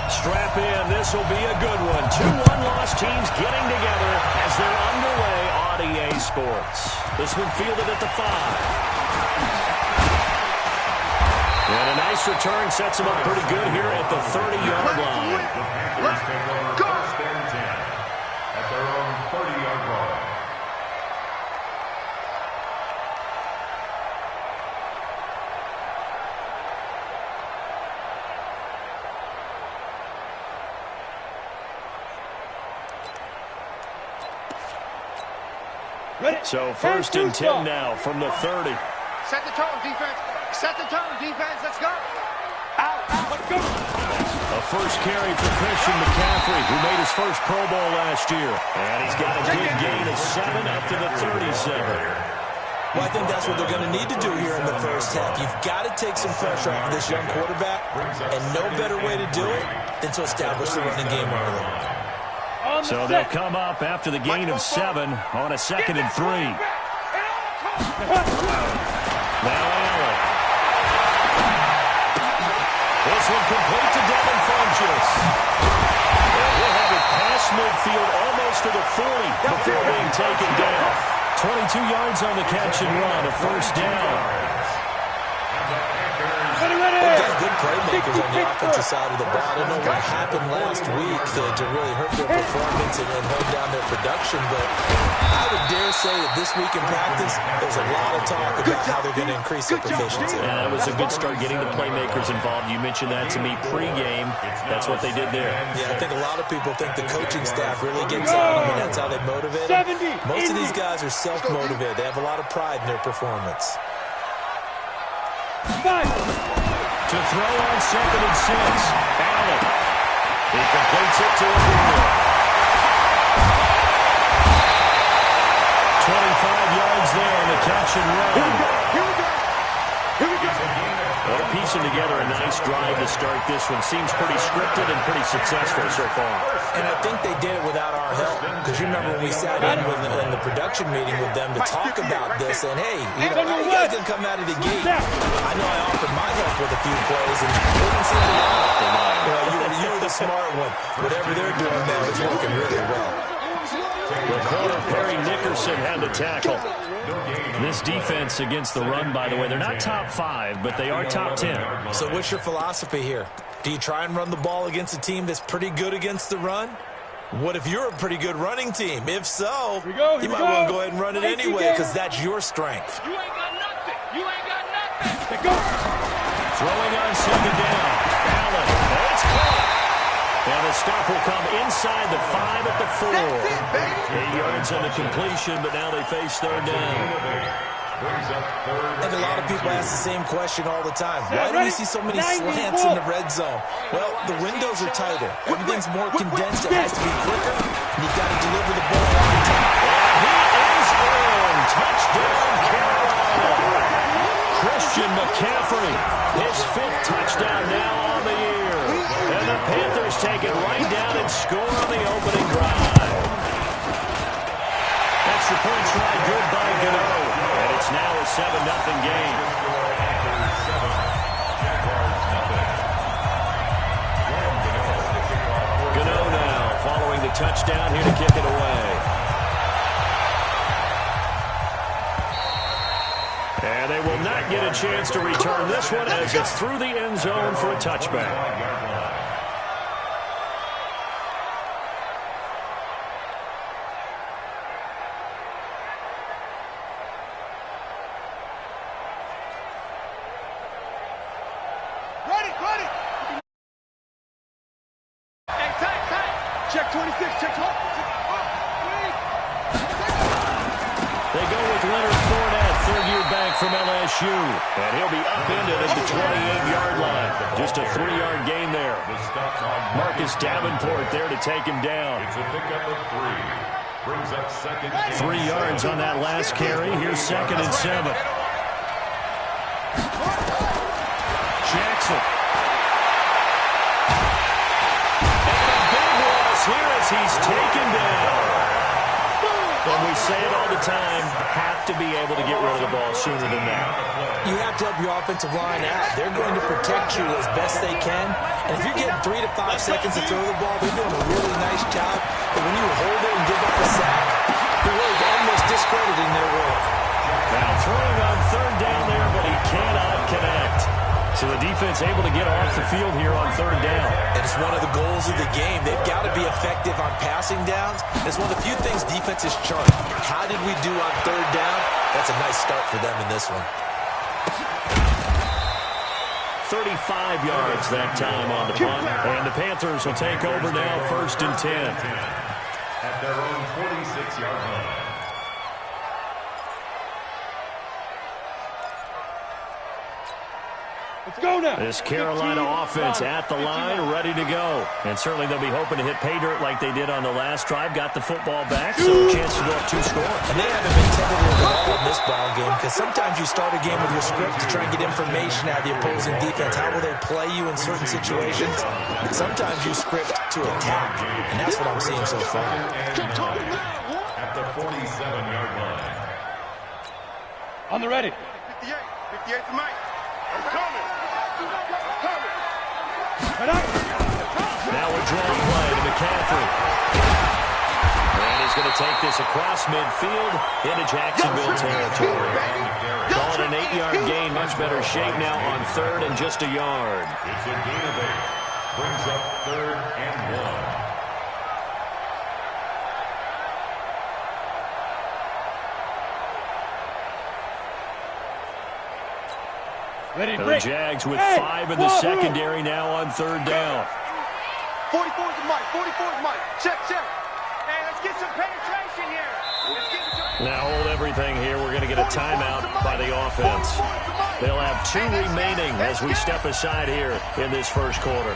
Strap in. This will be a good one. Two one-loss teams getting together as they're underway on EA Sports. This one fielded at the 5. And a nice return sets him up pretty good here at the 30-yard line. Let's go. First and 10 at their own 30-yard line. So first and 10 now from the 30. Set the tone, defense. Set the tone, defense. Let's go. Out. Let's go. A first carry for Christian McCaffrey, who made his first Pro Bowl last year. And he's got a good gain of 7 up to the 37. Well, I think that's what they're going to need to do here in the first half. You've got to take some pressure off of this young quarterback, and no better way to do it than to establish the running game early. So they'll come up after the gain of 7 on a 2nd and 3. Now Allen. This one complete to Devin Funchess. And he'll have it past midfield almost to the 40 before being taken down. 22 yards on the catch and run, a first down. They've got good playmakers on the offensive side of the ball. I don't know what happened last week to really hurt their performance and hold down their production, but I would dare say that this week in practice, there's a lot of talk about how they're going to increase their proficiency. Yeah, that was a good start getting the playmakers involved. You mentioned that to me pregame. That's what they did there. Yeah, I think a lot of people think the coaching staff really gets on them, and that's how they motivate them. Most of these guys are self-motivated. They have a lot of pride in their performance. To throw on 2nd and 6. Allen. He completes it to Aguilar. 25 yards there on the catch and run. Well, they're piecing together a nice drive to start this one. Seems pretty scripted and pretty successful so far. And I think they did it without our help. Because you remember when we sat in the production meeting with them to talk about this, and hey, you guys can come out of the gate. I know I offered my help with a few plays, and they didn't seem to offer mine. You were the smart one. Whatever they're doing now is working really well. Reporter Perry Nickerson had the tackle. This defense against the run, by the way, they're not top 5, but they are top 10. So what's your philosophy here? Do you try and run the ball against a team that's pretty good against the run? What if you're a pretty good running team? If so, you might want to go ahead and run it anyway because that's your strength. You ain't got nothing. You ain't got nothing. Let's go. Throwing on 2nd down. Allen. Oh, it's caught. And the stop will come inside the 5 at the 4. 8 yards on the completion, but now they face 3rd down. I think a lot of people ask the same question all the time. Why do we see so many slants in the red zone? Well, the windows are tighter. Everything's more condensed. It has to be quicker, and you've got to deliver the ball on time. And he is in. Touchdown, Carolina. Christian McCaffrey, his 5th touchdown now on the year. And the Panthers take it right down and score on the opening drive. Extra point try good by Gano. And it's now a 7-0 game. Gano now following the touchdown here to kick it away. And they will not get a chance to return this one as it's through the end zone for a touchback. Check 26, check 12. They go with Leonard Fournette, third-year back from LSU. And he'll be upended at the 28-yard line. Just a 3-yard gain there. Marcus Davenport there to take him down. It's a pickup of 3. Brings up 2nd. 3 yards on that last carry. Here's 2nd and 7. Jackson. Here as he's taken down. And we say it all the time, half to be able to get rid of the ball sooner than that. You have to help your offensive line out. They're going to protect you as best they can. And if you're getting 3 to 5 seconds to throw the ball, they're doing a really nice job. But when you hold it and give up a sack, you're really almost discrediting their work. Now throwing on third down there, but he cannot connect. So the defense able to get off the field here on third down. And it's one of the goals of the game. They've got to be effective on passing downs. It's one of the few things defenses chart. How did we do on third down? That's a nice start for them in this one. 35 yards that time on the punt. And the Panthers will take over now, 1st and 10. At their own 46-yard line. Let's go now. This Carolina offense at the line, ready to go. And certainly they'll be hoping to hit pay dirt like they did on the last drive. Got the football back, so a chance to go up 2 scores. And they haven't been tentative at all in this ball game, because sometimes you start a game with your script to try and get information out of the opposing defense. How will they play you in certain situations? Sometimes you script to attack, and that's what I'm seeing so far. At the 47-yard line. On the ready. 58 to Mike. I'm coming. Now we're drawing play to McCaffrey. And he's going to take this across midfield into Jacksonville territory. Calling an 8-yard gain, much better shape now on third and just a yard. It's a gain of 8. Brings up 3rd and 1. Ready, The Jags with 5 in the secondary now on third down. 44's Mike. 44's Mike. Check. Hey, let's get some penetration here. Now hold everything here. We're going to get a timeout by the offense. They'll have 2 remaining as we step aside here in this first quarter.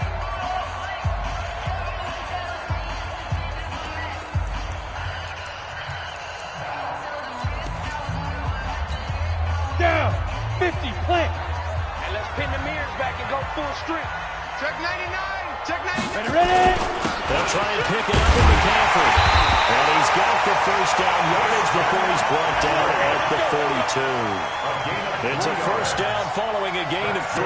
Down. 50, plant. And let's pin the mirrors back and go full strength. Check 99. Check 99. Ready. They'll try and pick it up with McCaffrey. And he's got the first down yardage before he's brought down at the 42. It's a first down following a gain of 3.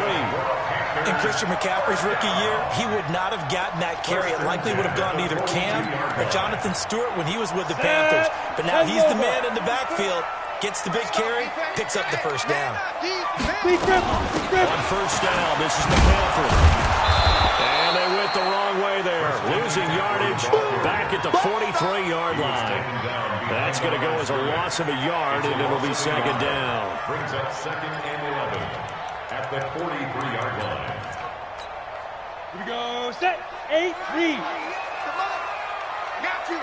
In Christian McCaffrey's rookie year, he would not have gotten that carry. It likely would have gone to either Cam or Jonathan Stewart when he was with the Panthers. But now he's the man in the backfield. Gets the big carry, picks up the first down. On first down, this is McCaffrey. And they went the wrong way there. Losing yardage back at the 43-yard line. That's going to go as a loss of a yard, and it'll be second down. Brings up 2nd and 11 at the 43-yard line. Here we go. Set. 8-3. I got you,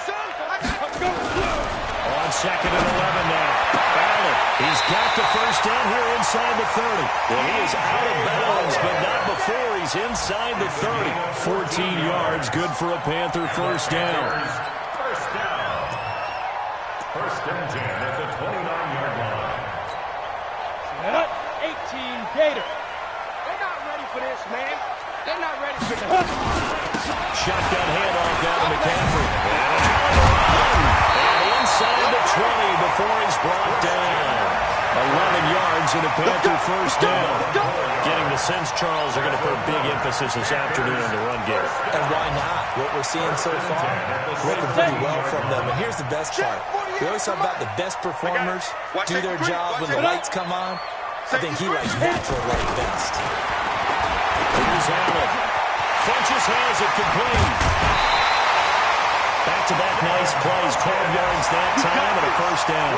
son. Let's go. On 2nd and 11 now. Allen, he's got the first down here inside the 30. Well, he is out of bounds, but not before he's inside the 30. 14 yards, good for a Panther first down. First down. 1st and 10 at the 29-yard line. 18 Gator. They're not ready for this, man. They're not ready for this. Shotgun handoff down to McCaffrey. And inside the 20 before he's brought down. 11 yards and a Panther first down. Getting the sense, Charles, are going to put a big emphasis this afternoon on the run game. And why not? What we're seeing so far, working pretty well from them. And here's the best part. We always talk about the best performers do their job when the lights come on. I think he likes natural light best. Here's Allen. Funches has it complete. Back-to-back nice plays. 12 yards that time and a first down.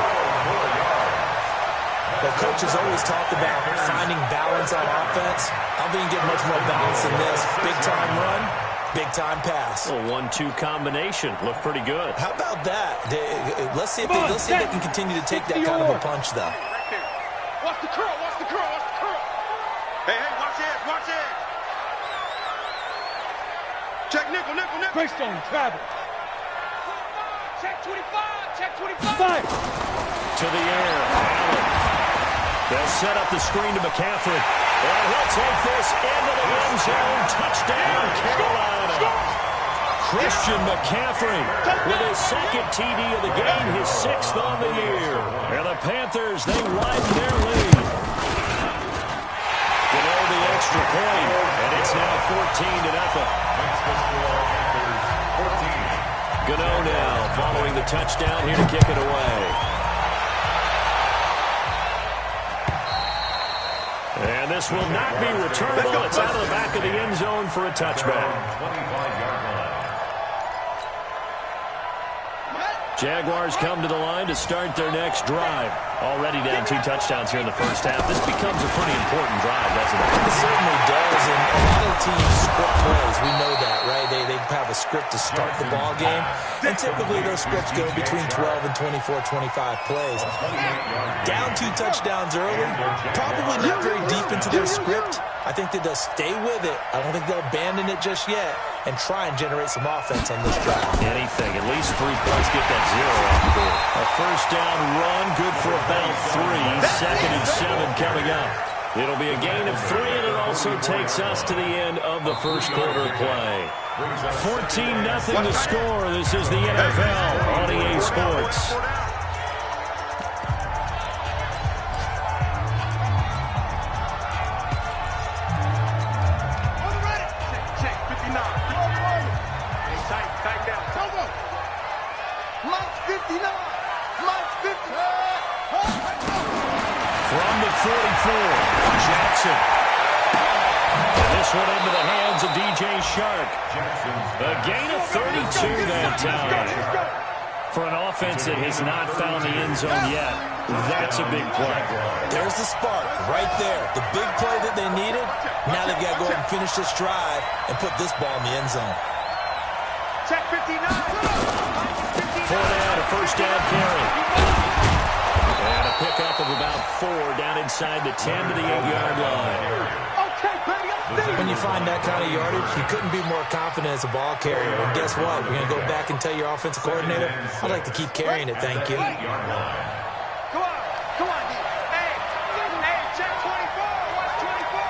Well, coaches always talk about finding balance on offense. I think you get much more balance than this. Big-time run, big-time pass. A 1-2 combination. Looked pretty good. How about that? Let's see if they can continue to take that kind of a punch, though. Watch the curl. Hey, watch it. Check nickel. Greystone travel. Check 25. To the air. Allen. They'll set up the screen to McCaffrey. And he'll take this into the end zone. Touchdown, Carolina. Christian McCaffrey with his second TD of the game, his 6th on the year. And the Panthers, they widen their lead. Gano the extra point, and it's now 14-0. Gano now following the touchdown here to kick it away. And this will not be returnable. It's out of the back of the end zone for a touchback. 25-yard line. Jaguars come to the line to start their next drive. Already down 2 touchdowns here in the first half. This becomes a pretty important drive, doesn't it? It certainly does, and a lot of teams script plays. We know that, right? They have a script to start the ball game, and typically those scripts go between 12 and 24, 25 plays. Down 2 touchdowns early, probably not very deep into their script. I think that they'll stay with it. I don't think they'll abandon it just yet and try and generate some offense on this drive. Anything. At least 3 points. Get that 0 off the board. A first down run, good for about 3. 2nd and 7 coming up. It'll be a gain of 3, and it also takes us to the end of the first quarter play. 14-0 to score. This is the NFL on EA Sports. From the 44, Jackson. And this one into the hands of DJ Shark. A gain of 32 that time. For an offense that has not found the end zone yet, that's a big play. There's the spark right there. The big play that they needed. Now they've got to go ahead and finish this drive and put this ball in the end zone. Check 59. 4 down, a first down carry. And a pickup of about 4 down inside the 10 to the 8-yard line. Okay, baby, When you find that kind of yardage, you couldn't be more confident as a ball carrier. And guess what? You're going to go back and tell your offensive coordinator, I'd like to keep carrying it, thank you. Come on, D. Hey, check 24. Watch 24.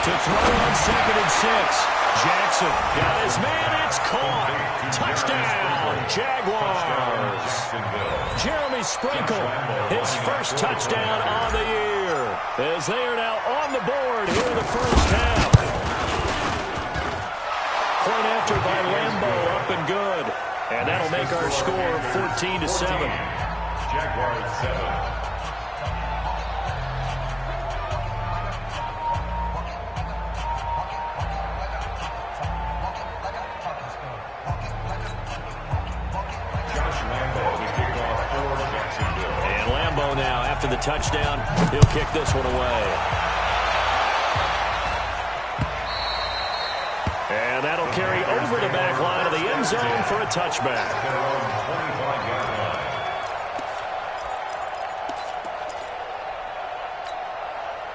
To throw on 2nd and 6. Jackson got his man. It's caught. Touchdown, Jaguars. Jeremy Sprinkle, his first touchdown on the year, as they are now on the board here in the first half. Point after by Lambo, up and good. And that'll make our score 14-7. Jaguars 7. Now, after the touchdown, he'll kick this one away. And that'll carry over the back line of the end zone for a touchback.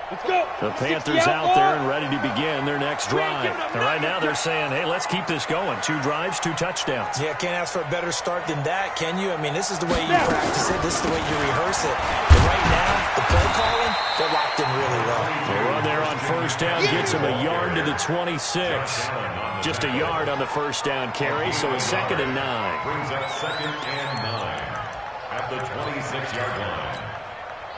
Let's go. The Panthers out there and ready to begin their next drive. And right now they're saying, hey, let's keep this going. 2 drives, 2 touchdowns. Yeah, can't ask for a better start than that, can you? I mean, this is the way you practice it. This is the way you rehearse it. And right now, the play calling, they're locked in really well. The run there on first down gets him a yard to the 26. Just a yard on the first down carry, so it's 2nd and 9. Brings up 2nd and 9 at the 26-yard line.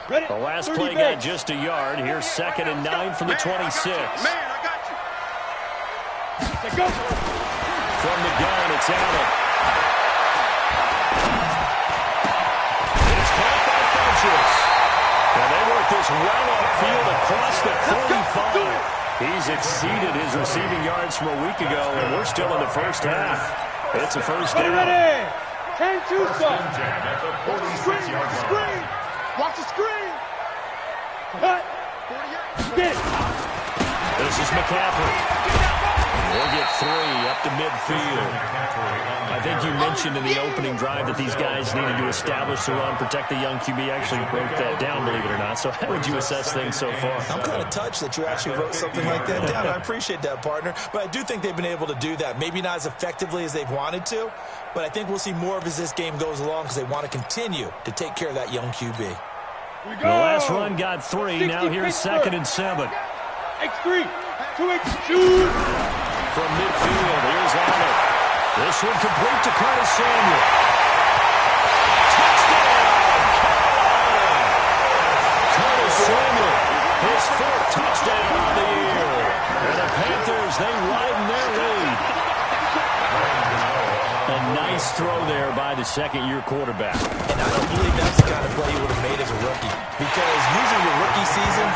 The last play got just a yard. Here's 2nd and 9 from the 26. Man, I got you. Let's go. From the gun, it's Allen. It's caught by Funchess. And they work this well upfield across the 45. He's exceeded his receiving yards from a week ago, and we're still in the first half. It's a first down. 10-2 First and 10 at the 46-yard line. Watch the screen. Cut. Get it. This is McCaffrey. We'll get 3 up to midfield. I think you mentioned in the opening drive that these guys needed to establish the run, protect the young QB. Actually wrote that down, believe it or not. So how would you assess things so far? I'm kind of touched that you actually wrote something like that down. I appreciate that, partner. But I do think they've been able to do that. Maybe not as effectively as they've wanted to, but I think we'll see more of as this game goes along because they want to continue to take care of that young QB. The last run got 3. Now here's 2nd and 7. X3, 2X, shoot! From midfield, here's Allen. This one complete to Curtis Samuel. Touchdown, Carolina! Curtis Samuel, his 4th touchdown of the year. And the Panthers, they widen their lead. A nice throw there by the second-year quarterback. And I don't believe that's the kind of play you would have made as a rookie. Because usually your rookie season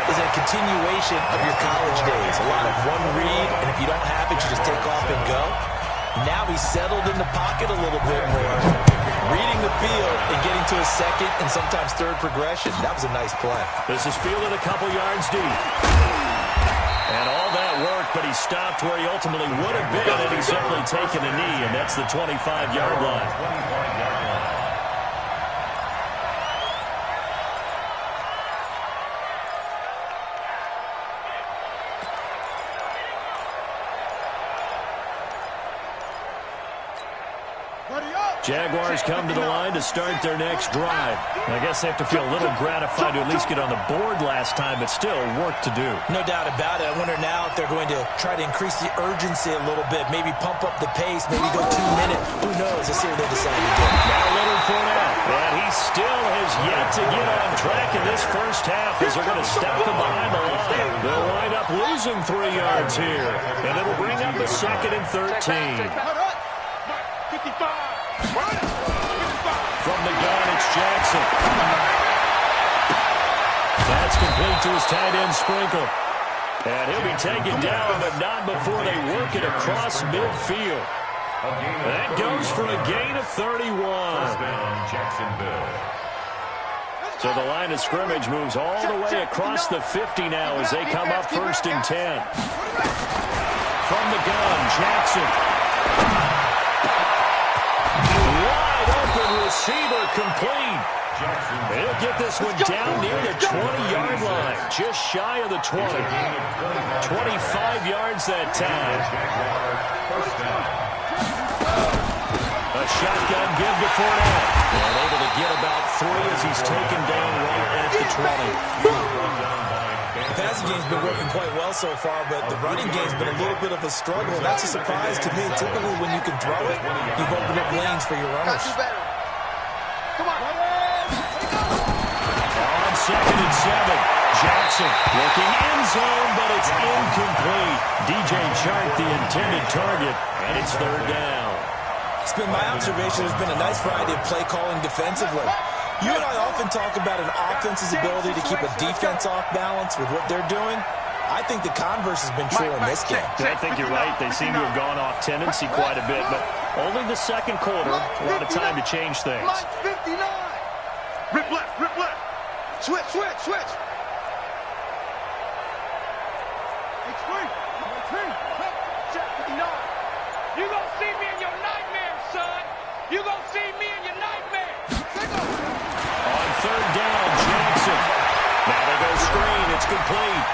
is a continuation of your college days. A lot of one read, and if you don't have it, you just take off and go. Now he's settled in the pocket a little bit more, reading the field and getting to his second and sometimes third progression. That was a nice play. This is fielded a couple yards deep. And all that worked, but he stopped where he ultimately would have been, and he's simply taken a knee, and that's the 25-yard line. Jaguars come to the line to start their next drive. I guess they have to feel a little gratified to at least get on the board last time, but still work to do. No doubt about it. I wonder now if they're going to try to increase the urgency a little bit, maybe pump up the pace, maybe go 2 minutes. Who knows? Let's see what they decide to do. Now Leonard Fournette, and he still has yet to get on track in this first half as they're going to stop him behind the line. They'll wind up losing 3 yards here, and it'll bring up a 2nd and 13. 55. From the gun, it's Jackson. That's complete to his tight end, Sprinkle. And he'll be taken down, but not before they work it across midfield. That goes for a gain of 31. So the line of scrimmage moves all the way across the 50 now as they come up 1st and 10. From the gun, Jackson. Receiver complete. He'll get this one down near the 20-yard line, just shy of the 20. 25 yards that time. A shotgun give to Fournette. And able to get about 3 as he's taken down right at the 20. The passing game's been working quite well so far, but the running game's been a little bit of a struggle. That's a surprise to me. Typically, when you can throw it, you've opened up lanes for your runners. Come on. On 2nd and 7, Jackson looking end zone, but it's incomplete. DJ Chark, the intended target, and it's 3rd down. It's been my observation. There's been a nice variety of play calling defensively. You and I often talk about an offense's ability to keep a defense off balance with what they're doing. I think the converse has been true in this game. I think you're right. They seem to have gone off tendency quite a bit, but only the second quarter. A lot of time to change things. 59. Rip left, rip left. Switch, switch, switch. Check 59. You gonna see me in your nightmares, son. You gonna see me in your nightmares. On 3rd down, Jackson. Now they go screen. It's complete.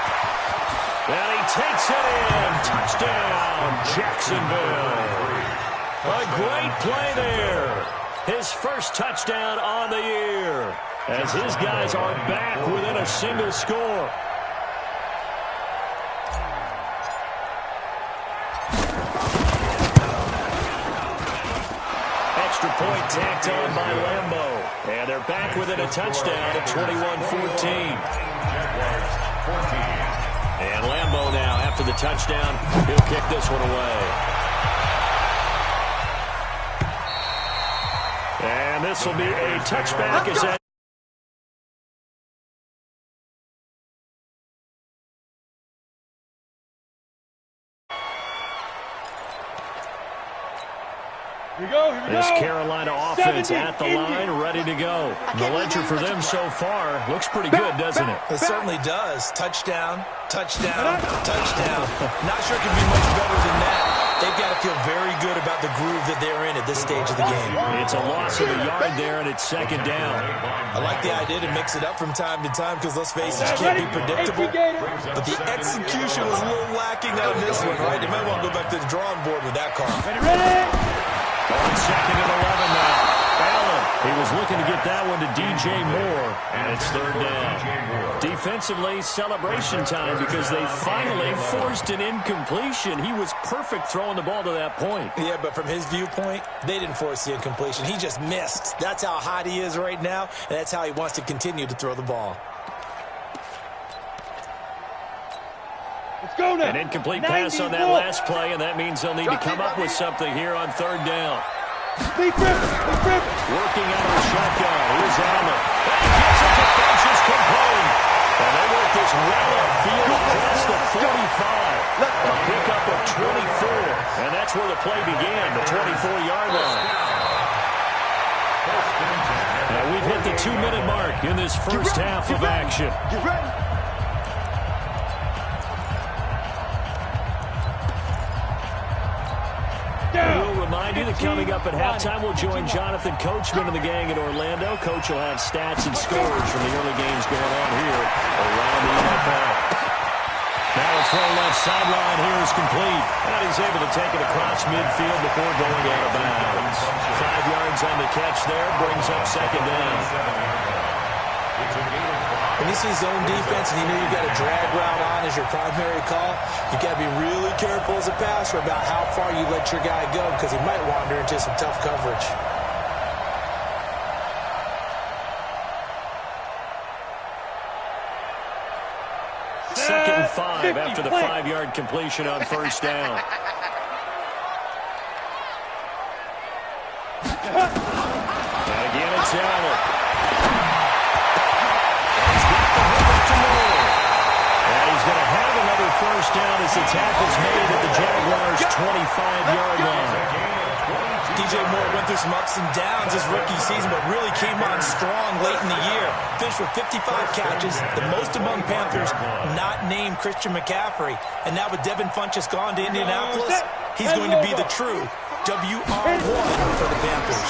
And he takes it in. Touchdown, Jacksonville. A great play there. His first touchdown on the year as his guys are back within a single score. Extra point tacked on by Lambeau. And they're back within a touchdown at 21-14. And Lambeau now, after the touchdown, he'll kick this one away. And this will be a touchback as that. This Carolina offense at the line, ready to go. The ledger for them so far looks pretty good, doesn't it? It certainly does. Touchdown, touchdown, touchdown. Not sure it can be much better than that. They've got to feel very good about the groove that they're in at this stage of the game. It's a loss of a yard there, and it's 2nd down. I like the idea to mix it up from time to time because, let's face it, you can't be predictable. But the execution was a little lacking on this one, right? They might want to go back to the drawing board with that call. On 2nd and 11 now. Allen, he was looking to get that one to DJ Moore. and it's third down. Defensively, celebration time because they finally forced an incompletion. He was perfect throwing the ball to that point. Yeah, but from his viewpoint, they didn't force the incompletion. He just missed. That's how hot he is right now, and that's how he wants to continue to throw the ball. Let's go now. An incomplete pass on that last play, and that means they'll need to come up with something here on third down. Working out of the shotgun. Here's Allen. And he gets it to Funchess complete. And they work this well upfield across the 45. A pickup of 24. And that's where the play began, the 24-yard line. Now we've hit the 2-minute mark in this first half of action. Get ready. We'll remind you that coming up at halftime, we'll join Jonathan Coachman and the gang at Orlando. Coach will have stats and scores from the early games going on here around the NFL. Now a throw left sideline here is complete. And he's able to take it across midfield before going out of bounds. 5 yards on the catch there, brings up second down. When you see zone defense and you know you got a drag route on as your primary call, you got to be really careful as a passer about how far you let your guy go because he might wander into some tough coverage. Second and 5 after the 5-yard completion on first down. And again, it's Allen. He's going to have another first down as the tackle's made at the Jaguars' 25-yard line. DJ Moore went through some ups and downs this rookie season, but really came on strong late in the year. Finished with 55 catches, the most among Panthers, not named Christian McCaffrey. And now with Devin Funchess gone to Indianapolis, he's going to be the true WR1 for the Panthers.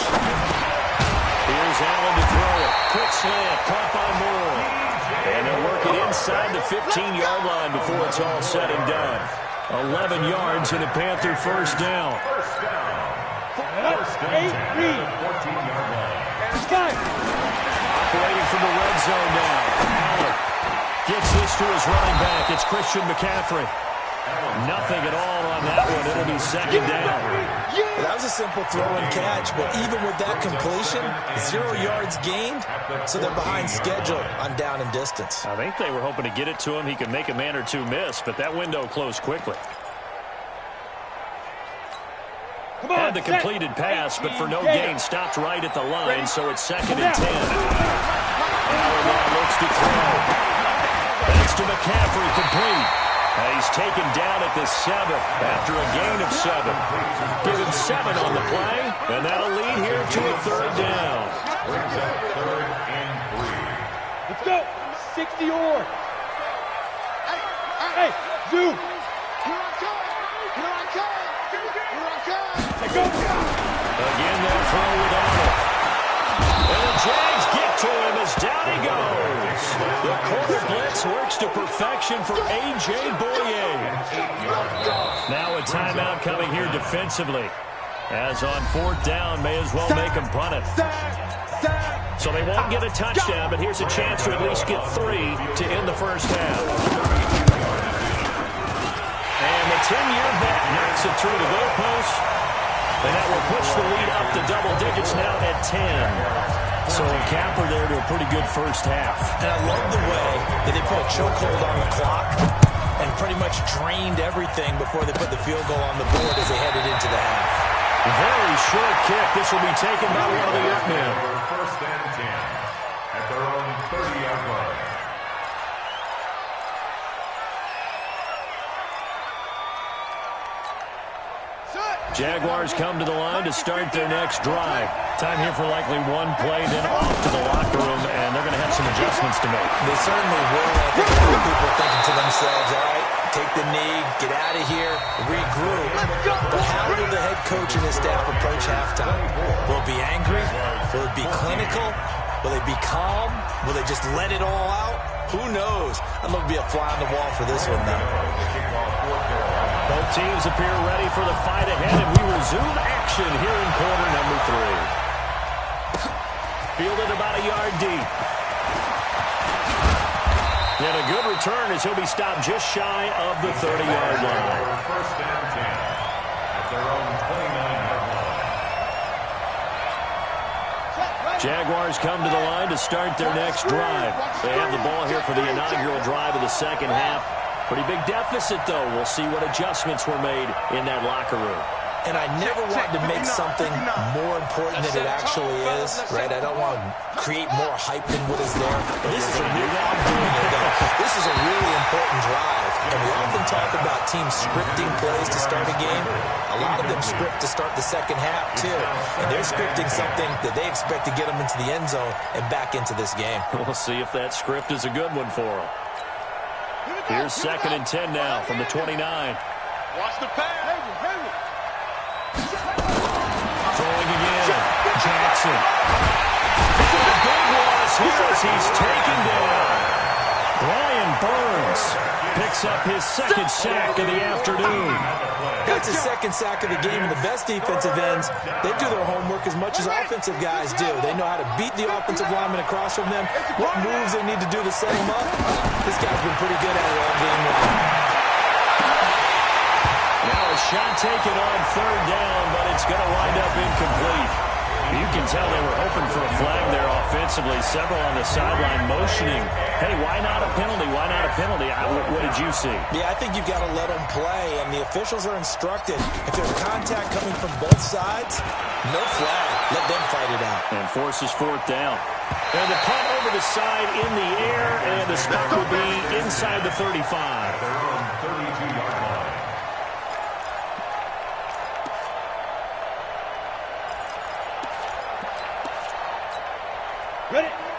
Here's Allen to throw it. Quick slant, caught by Moore. And they'll work it inside the 15-yard line before it's all said and done. 11 yards and a Panther first down. Operating from the red zone now. Allen gets this to his running back. It's Christian McCaffrey. Nothing at all on that one. It'll be second down. Well, that was a simple throw and catch, but even with that completion, 0 yards gained, so they're behind schedule on down and distance. I think they were hoping to get it to him. He could make a man or two miss, but that window closed quickly. Had the completed pass, but for no gain, stopped right at the line, so it's second and 10. Allen now looks to throw. Thanks to McCaffrey, complete. And he's taken down at the 7 after a gain of 7. Give him 7 on the play, and that'll lead here to a third down. Brings up third and 3. Let's go. 60 or. Hey, zoom. Here I come. Here I come. Here I come. Hey, go. Again, they'll throw with Arnold. And the Jags get to him as down he goes. The quarter blitz works to perfection for A.J. Boye. Now a timeout coming here defensively. As on fourth down, may as well make him punt it. So they won't get a touchdown, but here's a chance to at least get 3 to end the first half. And the 10-year vet knocks it through the goalpost. And that will push the lead up to double digits now at 10. So a capper there to a pretty good first half. And I love the way that they put a chokehold on the clock and pretty much drained everything before they put the field goal on the board as they headed into the half. Very short kick. This will be taken by one of the Earthmen. First and 10 at their own 30-yard line. Jaguars come to the line to start their next drive. Time here for likely one play, then off to the locker room, and they're going to have some adjustments to make. They certainly will. I think a lot of people are thinking to themselves, all right, take the knee, get out of here, regroup. But how will the head coach and his staff approach halftime? Will it be angry? Will it be clinical? Will they be calm? Will they just let it all out? Who knows? I'd love to be a fly on the wall for this one, though. Both teams appear ready for the fight ahead, and we resume action here in quarter number 3. Fielded about a yard deep. And a good return as he'll be stopped just shy of the 30-yard line. First and 10 at their own 29-yard line. Jaguars come to the line to start their next drive. They have the ball here for the inaugural drive of the second half. Pretty big deficit, though. We'll see what adjustments were made in that locker room. And I never want to make something more important than it actually is, right? I don't want to create more hype than what is there. But this is a this is a really important drive. And we often talk about teams scripting plays to start a game. A lot of them script to start the second half, too. And they're scripting something that they expect to get them into the end zone and back into this game. We'll see if that script is a good one for them. Here's 2nd and 10 now from the 29. Watch the pass. Throwing again. Jackson. The big loss here as he's taken down. Brian Burns picks up his 2nd sack of the afternoon. That's his 2nd sack of the game, and the best defensive ends, they do their homework as much as offensive guys do. They know how to beat the offensive lineman across from them, what moves they need to do to set them up. This guy's been pretty good at it all game long. Now a shot taken on 3rd down, but it's going to wind up incomplete. You can tell they were hoping for a flag there offensively. Several on the sideline motioning. Hey, why not a penalty? Why not a penalty? What did you see? Yeah, I think you've got to let them play, and the officials are instructed. If there's contact coming from both sides, no flag. Let them fight it out. And forces 4th down. And the punt over the side in the air, and the spot will be inside the 35. Their own 32-yard line.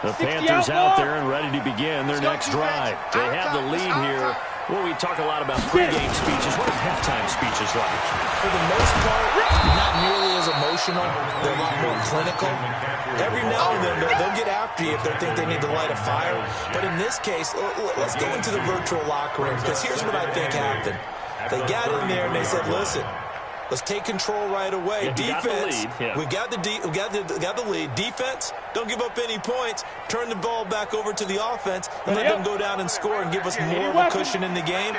The Panthers out there and ready to begin their next drive. They have the lead here. Well, we talk a lot about pregame speeches. What are halftime speeches like? For the most part, not nearly as emotional. They're a lot more clinical. Every now and then, they'll get after you if they think they need to light a fire. But in this case, let's go into the virtual locker room, because here's what I think happened. They got in there and they said, listen, let's take control right away. Defense, we got the lead. Defense, don't give up any points. Turn the ball back over to the offense and let them go down and score and give us more of a cushion in the game.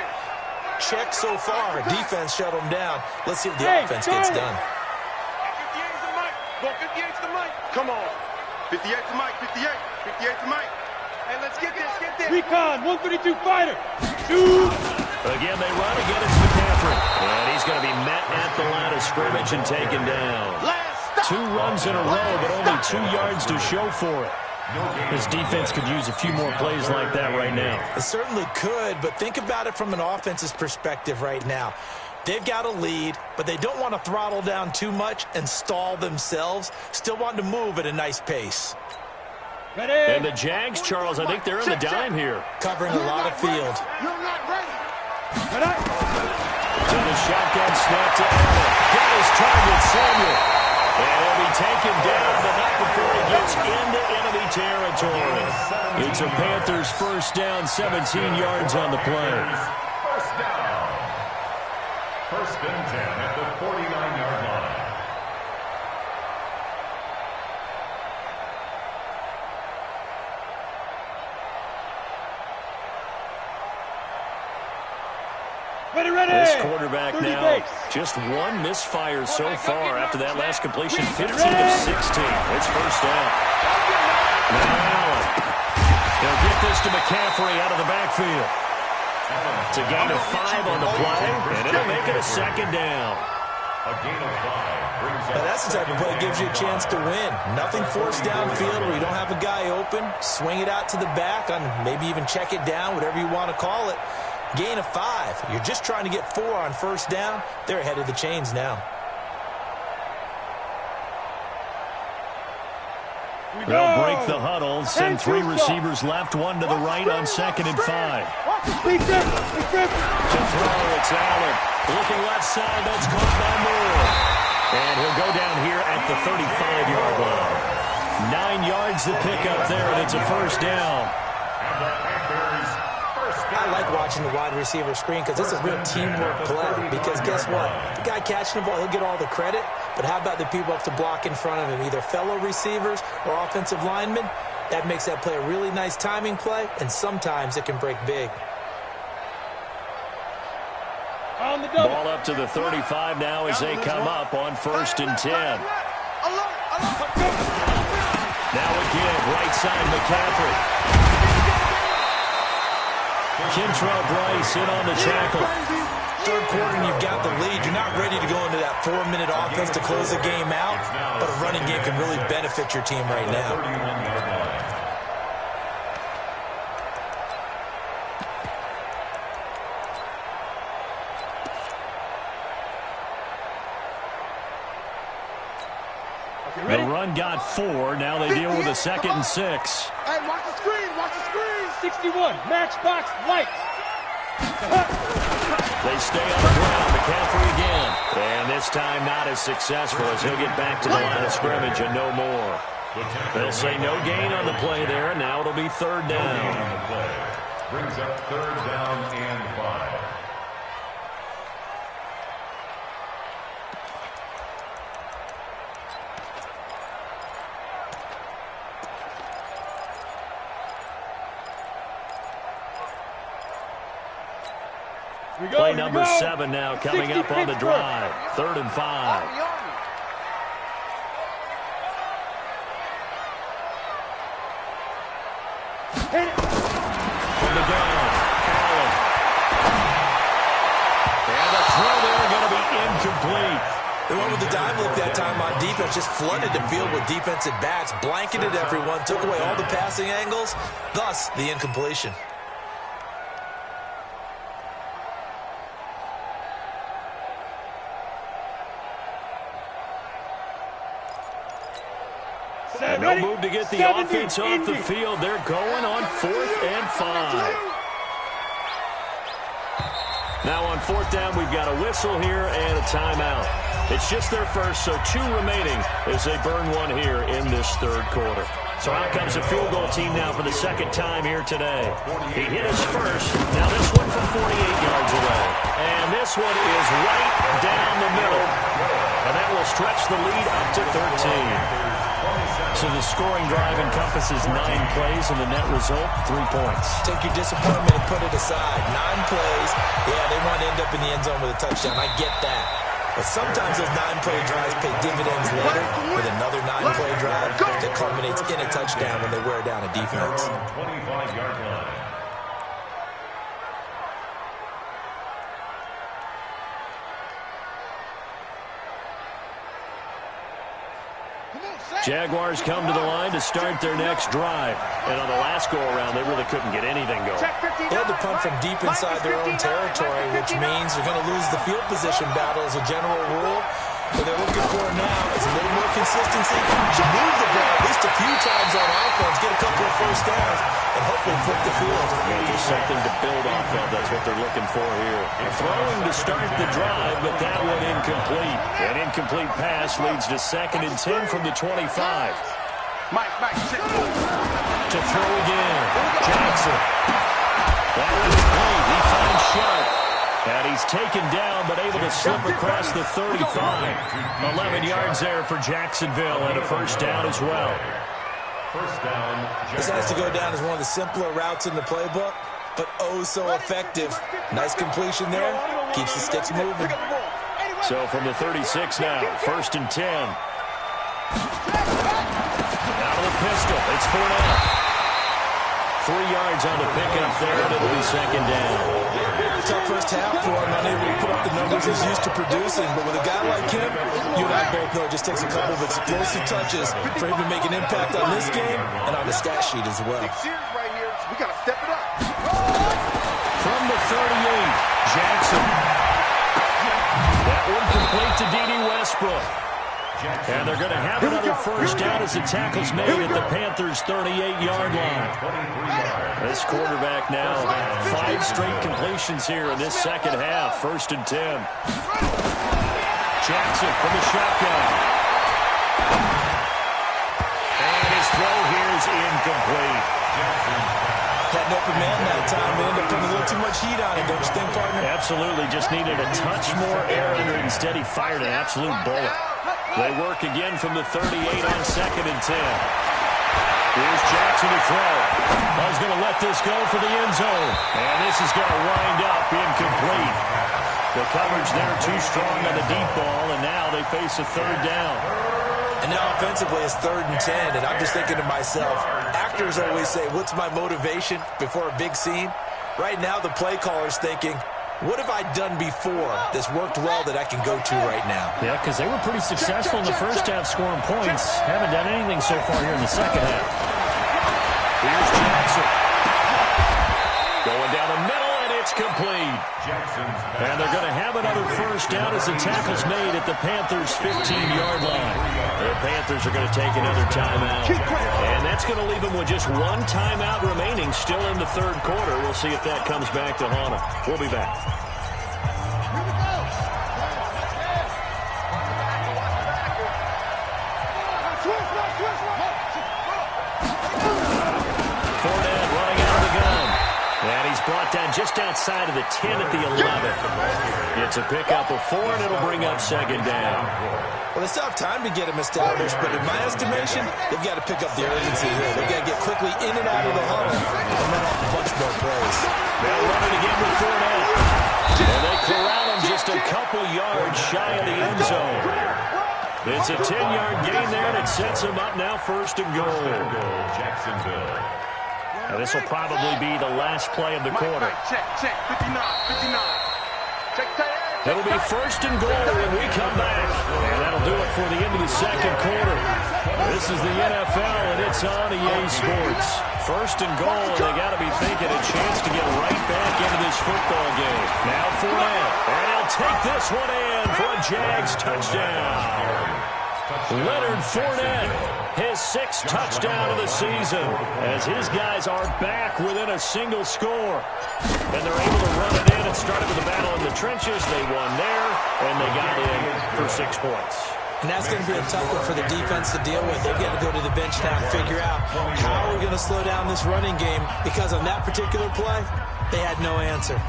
Check so far. Defense shut them down. Let's see if the offense gets done. 58's the mic. 58's the mic. Come on. 58's the mic. 58's the mic. Hey, let's get this. Recon, 132 fighter. Shoot. Again, they run again. It's McCaffrey. And he's going to be met at the line of scrimmage and taken down. 2 runs in a row, but only 2 yards to show for it. This defense could use a few more plays like that right now. It certainly could, but think about it from an offense's perspective right now. They've got a lead, but they don't want to throttle down too much and stall themselves. Still want to move at a nice pace. Ready. And the Jags, Charles, I think they're in the dime here. Covering a lot of field. You're not ready. To the shotgun snap to Allen. Got his target, Samuel. And he'll be taken down, but not before he gets into enemy territory. It's a Panthers first down, 17 yards on the play. First down. 1st and 10 at the 49-yard line. Ready. This quarterback now, just 1 misfire so far after that last completion, 15 of 16. It's first down. Now Allen. They'll get this to McCaffrey out of the backfield. It's a gain of 5 on the play, and it'll make it a 2nd down. A gain of 5 brings up. Now that's the type of play that gives you a chance to win. Nothing forced downfield where you don't have a guy open. Swing it out to the back, on maybe even check it down, whatever you want to call it. Gain of 5. You're just trying to get 4 on first down. They're ahead of the chains now. They'll break the huddle, send 3 receivers left, 1 to the right on 2nd and 5. To throw, it's Allen. Looking left side, that's caught by Moore. And he'll go down here at the 35-yard line. 9 yards to pick up there, and it's a first down. I like watching the wide receiver screen because it's a real teamwork play. Because guess what? The guy catching the ball, he'll get all the credit. But how about the people up to block in front of him, either fellow receivers or offensive linemen? That makes that play a really nice timing play, and sometimes it can break big. Ball up to the 35 now as they come up on 1st and 10. Now again, right side McCaffrey. Kentrell Bryce in on the tackle. Third quarter and you've got the lead. You're not ready to go into that 4-minute offense to close the game out, but a running game can really benefit your team right now. The run got 4. Now they deal with a 2nd and 6. Hey, watch the screen. Watch the screen. 61. Matchbox light. They stay on the ground. McCaffrey again. And this time not as successful as he'll get back to the line of scrimmage and no more. They'll say no gain on the play there, and now it'll be 3rd down. Brings up 3rd down and 5. Play number 7 now coming up on the drive. 3rd and 5. From the ground, Allen. And the throw there going to be incomplete. They went with the dive look that time on defense, just flooded the field with defensive backs, blanketed everyone, took away all the passing angles, thus the incompletion. And no move to get the offense off the field. They're going on 4th and 5. Now on 4th down, we've got a whistle here and a timeout. It's just their first, so 2 remaining as they burn 1 here in this 3rd quarter. So out comes a field goal team now for the 2nd time here today. He hit his first. Now this one from 48 yards away. And this one is right down the middle. And that will stretch the lead up to 13. So the scoring drive encompasses 9 plays, and the net result, 3 points. Take your disappointment and put it aside. 9 plays. Yeah, they want to end up in the end zone with a touchdown. I get that. But sometimes those 9-play drives pay dividends later with another 9-play drive that culminates in a touchdown when they wear down a defense. 25-yard line. Jaguars come to the line to start their next drive. And on the last go-around, they really couldn't get anything going. They had to punt from deep inside their own territory, which means they're going to lose the field position battle as a general rule. What they're looking for now is a little more consistency. Move the ball at least a few times on offense, get a couple of first downs, and hopefully flip the field. Yeah, just something to build off of. That's what they're looking for here. Throwing to start the drive, but that one incomplete. An incomplete pass leads to 2nd and 10 from the 25. Mike, To throw again. Jackson. That one's clean. He finds Sharp. And he's taken down, but able to slip across the 35. 11 yards there for Jacksonville, and a first down as well. First down. This has to go down as one of the simpler routes in the playbook, but oh so effective. Nice completion there. Keeps the sticks moving. So from the 36 now, 1st and 10. Out of the pistol, it's Fournette. 3 yards on the pickup there, and it'll be 2nd down. Tough first half for him, unable to put up the numbers he's used to producing. But with a guy like him, you and I both know it just takes a couple of explosive touches for him to make an impact on this game and on the stat sheet as well. Right here, we got to step it up. From the 38, Jackson. That one complete to D.D. Westbrook. And they're going to have another first down as the tackle's made at the Panthers' 38-yard line. This quarterback now, 5 straight completions here in this second half. 1st and 10. Jackson from the shotgun. And his throw here is incomplete. Had an open man that time, but ended up putting a little too much heat on it, don't you think, partner? Absolutely. Just needed a touch more air under it. Instead, he fired an absolute bullet. They work again from the 38 on 2nd and 10. Here's Jackson to throw. Ball's going to let this go for the end zone. And this is going to wind up incomplete. The coverage there too strong on the deep ball, and now they face a third down. And now offensively it's 3rd and 10, and I'm just thinking to myself, actors always say, what's my motivation before a big scene? Right now the play caller's thinking, what have I done before that's worked well that I can go to right now? Yeah, because they were pretty successful in the first half scoring points. Haven't done anything so far here in the second half. Here's Jackson. Going down the middle, and it's complete. And they're going to have another first down as the tackle's made at the Panthers' 15-yard line. The Panthers are going to take another timeout. And that's going to leave them with just one timeout remaining still in the third quarter. We'll see if that comes back to haunt them. We'll be back. Fournette running out of the gun. And he's brought down just outside of the 10 at the 11. It's a pickup of 4, and it'll bring up second down. Well, they still have time to get him established, but in my estimation, they've got to pick up the urgency here. They've got to get quickly in and out of the huddle and run off a bunch more plays. They'll run it again with Fournette. And they corral him just a couple yards shy of the end zone. It's a 10-yard gain there, and it sets him up now 1st and goal. Jacksonville. Now, this will probably be the last play of the quarter. Check, 59, 59. Check, It'll be 1st and goal when we come back. And that'll do it for the end of the second quarter. This is the NFL, and it's on EA Sports. 1st and goal, and they got to be thinking a chance to get right back into this football game. Now Fournette, and he'll take this one in for a Jags touchdown. Leonard Fournette, his 6th touchdown of the season, as his guys are back within a single score. And they're able to run it in. It started with a battle in the trenches. They won there, and they got in for 6 points. And that's going to be a tough one for the defense to deal with. They've got to go to the bench now and figure out how are we going to slow down this running game, because on that particular play, they had no answer.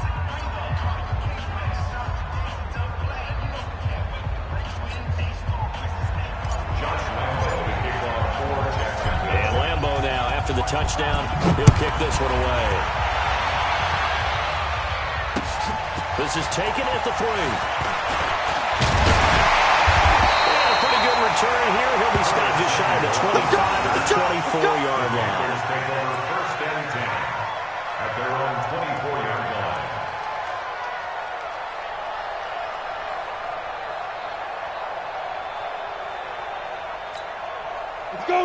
After the touchdown, he'll kick this one away. This is taken at the 3. And a pretty good return here. He'll be stopped just shy of the 25 at the 24-yard line. Take over 1st and 10 at their own 24-yard line.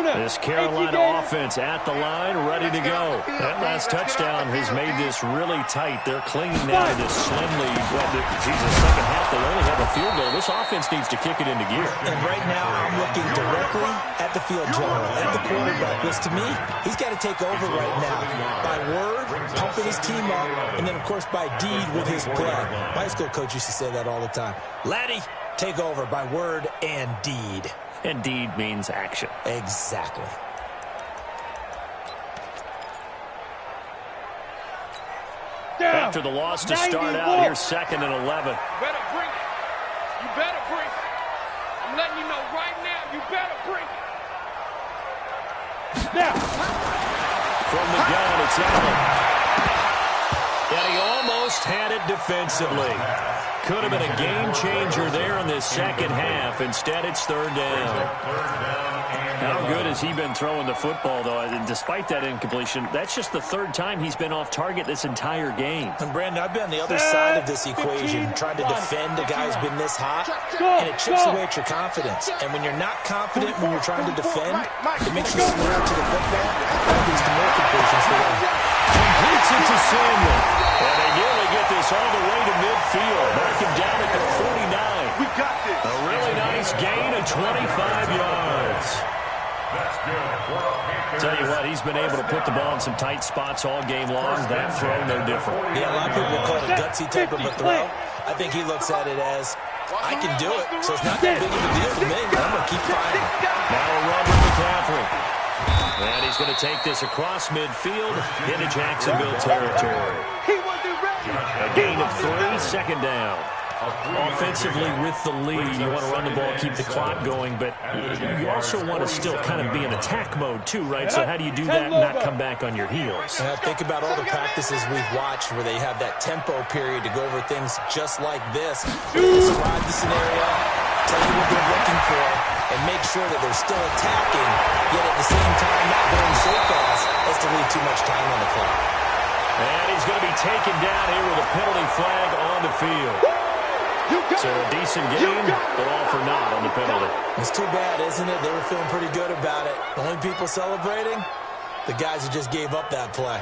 This Carolina offense at the line, ready to go. That last touchdown has made this really tight. They're clinging now to this slim lead. Second half, they only have a field goal. This offense needs to kick it into gear. And right now, I'm looking directly at the field general, at the quarterback. Because to me, he's got to take over right now. By word, pumping his team up, and then, of course, by deed with his play. My high school coach used to say that all the time. Laddie, take over by word and deed. And deed means action. Exactly. After the loss to start out, here's 2nd and 11. Better bring it. You better bring it. I'm letting you know right now, you better bring it. Now. From the gun, it's Allen. And he almost had it defensively. Could have been a game changer there in this second half. Instead, it's 3rd down. How good has he been throwing the football, though? And despite that incompletion, that's just the 3rd time he's been off target this entire game. And, Brandon, I've been on the other side of this equation, trying to defend a guy who's been this hot, and it chips away at your confidence. And when you're not confident when you're trying to defend, it makes you slow to the football. That leads to more completions for them. Completes it to Samuel. And they nearly get this all the way to midfield. Mark him down at the 49. We got this. A really nice gain of 25 yards. That's good. Tell you what, he's been able to put the ball in some tight spots all game long. That throw, no different. Yeah, a lot of people will call it a gutsy type of a throw. I think he looks at it as, I can do it, so it's not that big of a deal to me. I'm going to keep firing. Now a run with McCaffrey. And he's going to take this across midfield into Jacksonville territory. A gain of 3, 2nd down. Offensively with the lead, you want to run the ball, keep the clock going, but you also want to still kind of be in attack mode too, right? So how do you do that and not come back on your heels? Think about all the practices we've watched where they have that tempo period to go over things just like this. They describe the scenario, tell you what they're looking for, and make sure that they're still attacking, yet at the same time not going so fast as to leave too much time on the clock. And he's going to be taken down here with a penalty flag on the field. So a decent game, but all for naught on the penalty. It's too bad, isn't it? They were feeling pretty good about it. The only people celebrating, the guys who just gave up that play.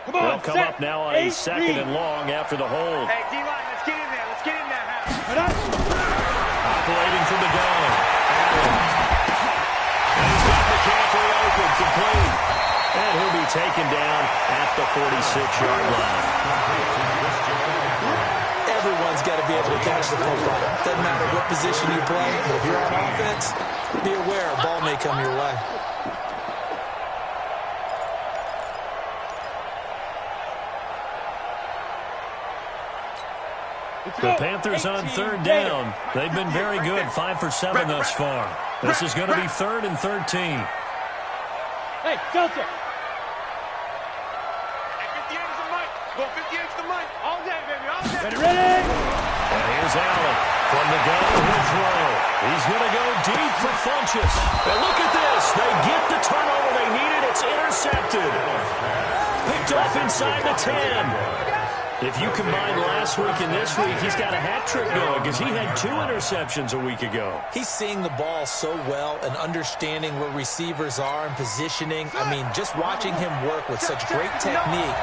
They'll come up now on a second and long after the hold. Hey, D-line, let's get in there. Let's get in there, House. Operating from the gun. And he's got McCaffrey open, complete. And he'll be taken down at the 46-yard line. Everyone's got to be able to catch the football. Doesn't matter what position you play, but if you're on offense, be aware a ball may come your way. The Panthers on third down. They've been very good, 5 for 7 thus far. This is going to be 3rd and 13. Hey, Delta. 58 is the mic. Go 58 is the mic. All day, baby, all day. Ready? And here's Allen from the gun. He'll throw. He's going to go deep for Funchess. And look at this. They get the turnover they needed. It's intercepted. Picked off inside the 10. If you combine last week and this week, he's got a hat trick going because he had 2 interceptions a week ago. He's seeing the ball so well and understanding where receivers are and positioning. I mean, just watching him work with such great technique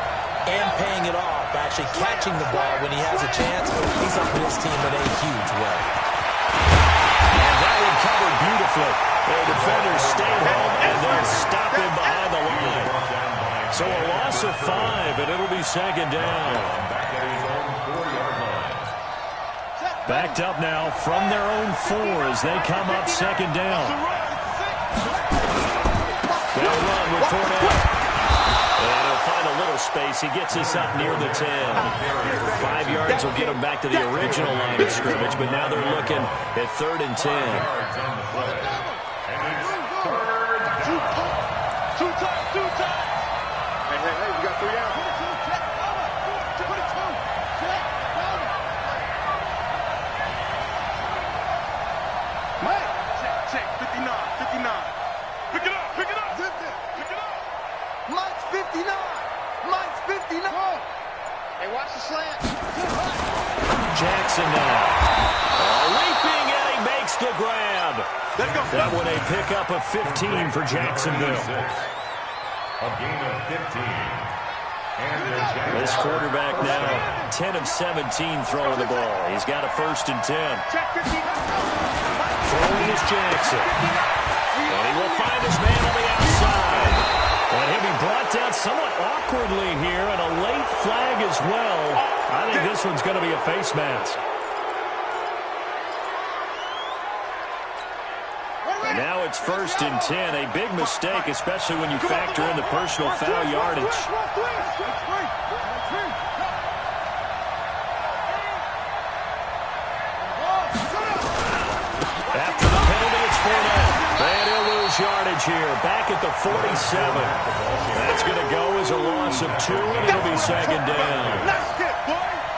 and paying it off, actually catching the ball when he has a chance, he's helping his team in a huge way. And that one covered beautifully. The defenders stay home and they'll stop him behind the line. So a loss of 5, and it'll be second down. Backed up now from their own 4 as they come up second down. They'll run with Fournette. And he'll find a little space. He gets this up near the 10. 5 yards will get him back to the original line of scrimmage, but now they're looking at 3rd and 10. Two times. Hey, we got 3 out. Mike. Check, 59. Pick it up. Pick it up. Mike's 59. Mike's 59. Hey, watch the slant. Jackson now. Leaping, and he makes the grab. That one a pickup of 15 for Jacksonville. A gain of 15. This quarterback now 10 of 17 throwing the ball. He's got a 1st and 10. Throwing is Jackson. And he will find his man on the outside. And he'll be brought down somewhat awkwardly here, and a late flag as well. I think this one's going to be a face mask. Now it's 1st and 10. A big mistake, especially when you factor in the personal foul yardage. After the penalty, it's Fournette. And he'll lose yardage here. Back at the 47. That's going to go as a loss of 2, and it'll be second down.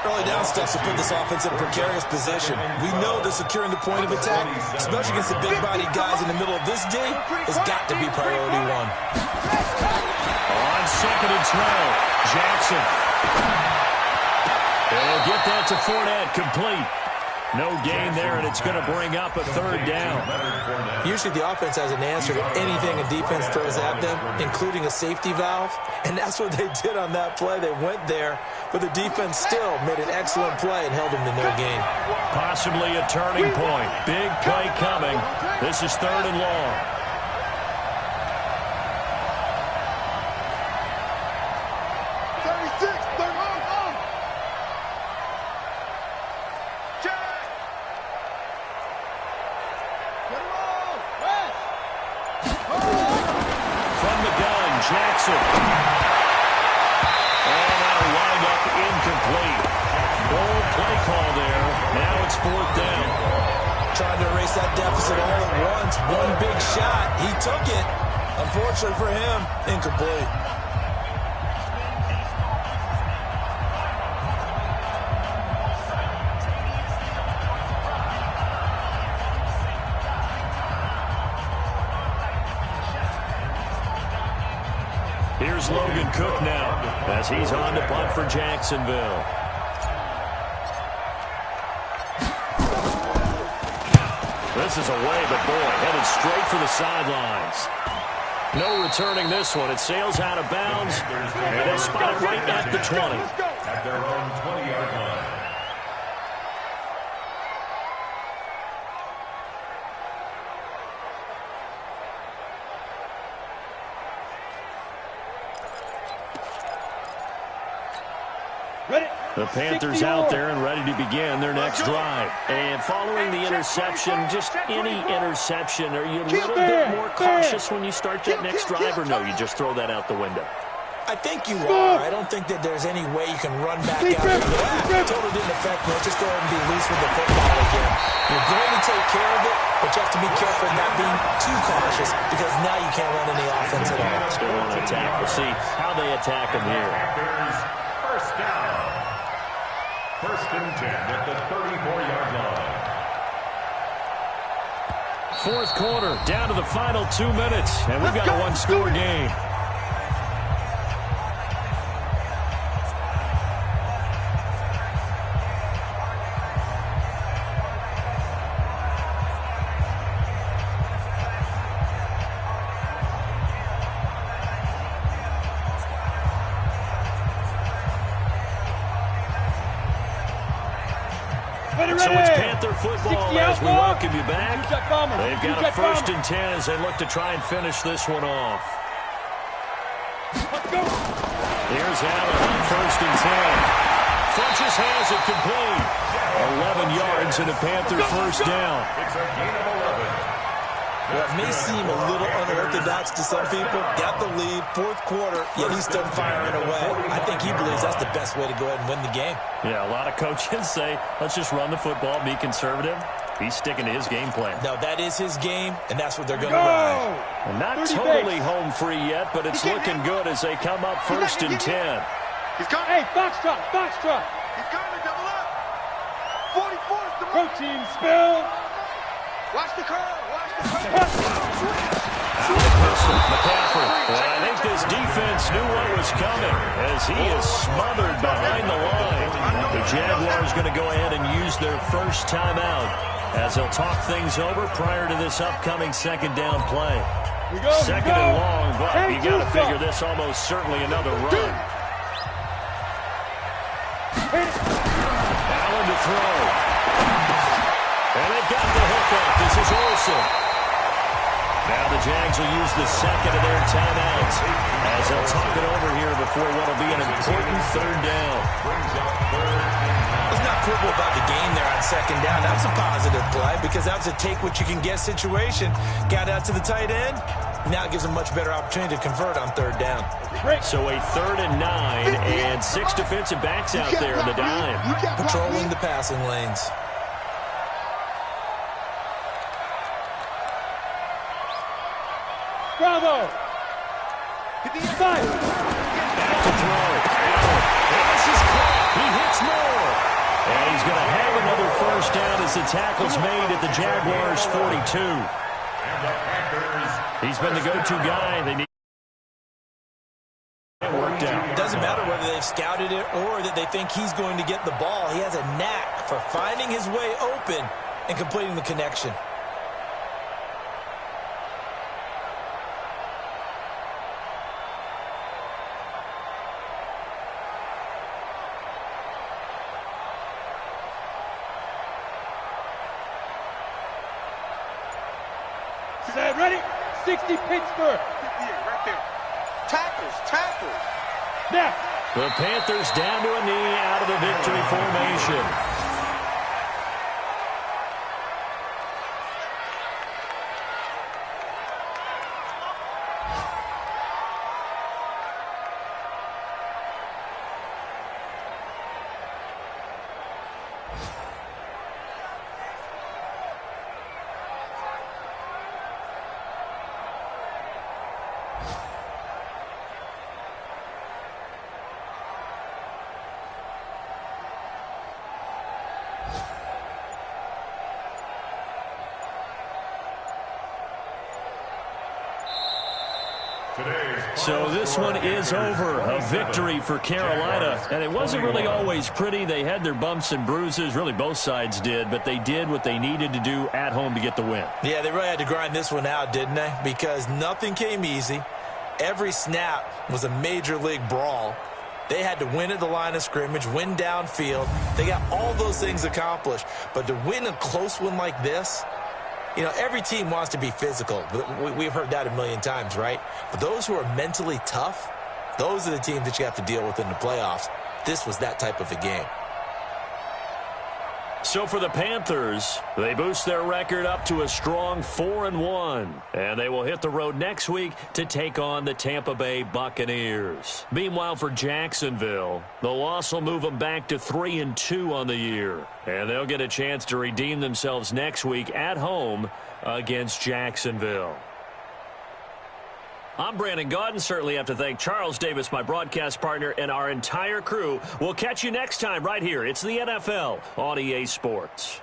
Early down stuff to put this offense in a precarious position. We know that securing the point of attack, especially against the big-bodied guys in the middle of this D, has got to be priority 1. On 2nd and 12, Jackson. They'll get that to Fournette, complete. No gain there, and it's going to bring up a 3rd down. Usually the offense has an answer to anything a defense throws at them, including a safety valve, and that's what they did on that play. They went there, but the defense still made an excellent play and held them to no gain. Possibly a turning point. Big play coming. This is 3rd and long. Olsen. And that'll wind up incomplete. Bold play call there. Now it's 4th down. Trying to erase that deficit all at once. One big shot. He took it. Unfortunately for him, incomplete. Here's Logan Cook now as he's on to punt for Jacksonville. This is away, but boy, headed straight for the sidelines. No returning this one. It sails out of bounds, and they spot it right at the 20. At their own 20-yard line. The Panthers out there and ready to begin their next drive. And following the interception, just any interception, are you a little bit more cautious when you start that next drive, or no, you just throw that out the window? I think you are. I don't think that there's any way you can run back out there. That totally didn't affect me. Just go ahead and be loose with the football again. You're going to take care of it, but you have to be careful not being too cautious because now you can't run any offense at all. Still want to attack. We'll see how they attack them here. First down. 1st and 10 at the 34-yard line. 4th quarter, down to the final 2 minutes, and we've got a one-score game. So it's Panther football as we welcome you back. They've got a 1st and 10 as they look to try and finish this one off. Here's Allen on 1st and 10. Funches has it complete. 11 yards and a Panther first down. It's a gain of 11. Well, it may seem a little unorthodox to some people. Got the lead, 4th quarter, yet he's still firing away. I think he believes that's the best way to go ahead and win the game. Yeah, a lot of coaches say, let's just run the football, be conservative. He's sticking to his game plan. No, that is his game, and that's what they're going to ride. Well, not totally home free yet, but it's looking good as they come up 1st and 10. He's coming. Hey, Foxtrot, Foxtrot. He's coming. Double up. 44 is the Protein spill. Watch the curve. Watch the curve. McCaffrey. Well, I think this defense knew what was coming as he is smothered behind the line. The Jaguars going to go ahead and use their first timeout as they'll talk things over prior to this upcoming 2nd down play. 2nd and long, but you got to figure this almost certainly another run. Allen to throw. And they've got the hookup. This is Olsen. Now the Jags will use the 2nd of their timeouts as they'll talk it over here before what will be an important 3rd down. Let's not quibble about the game there on 2nd down. That was a positive play because that was a take-what-you-can-get situation. Got out to the tight end. Now it gives them a much better opportunity to convert on 3rd down. So a 3rd and 9 and 6 defensive backs out there in the dime. Patrolling the passing lanes. Bravo. Back to throw. Allen. And this is caught. He hits more. And he's going to have another first down as the tackle's made at the Jaguars' 42. He's been the go-to guy. They need it worked out. Doesn't matter whether they've scouted it or that they think he's going to get the ball. He has a knack for finding his way open and completing the connection. Ready? 60 Pittsburgh. Right there. Tackles. Now. The Panthers down to a knee out of the victory formation. So this one is over. A victory for Carolina. And it wasn't really always pretty. They had their bumps and bruises. Really, both sides did. But they did what they needed to do at home to get the win. Yeah, they really had to grind this one out, didn't they? Because nothing came easy. Every snap was a major league brawl. They had to win at the line of scrimmage, win downfield. They got all those things accomplished. But to win a close one like this, you know, every team wants to be physical. We've heard that a million times, right? But those who are mentally tough, those are the teams that you have to deal with in the playoffs. This was that type of a game. So for the Panthers, they boost their record up to a strong 4-1. And they will hit the road next week to take on the Tampa Bay Buccaneers. Meanwhile, for Jacksonville, the loss will move them back to 3-2 on the year. And they'll get a chance to redeem themselves next week at home against Jacksonville. I'm Brandon Gaudin. Certainly have to thank Charles Davis, my broadcast partner, and our entire crew. We'll catch you next time right here. It's the NFL on EA Sports.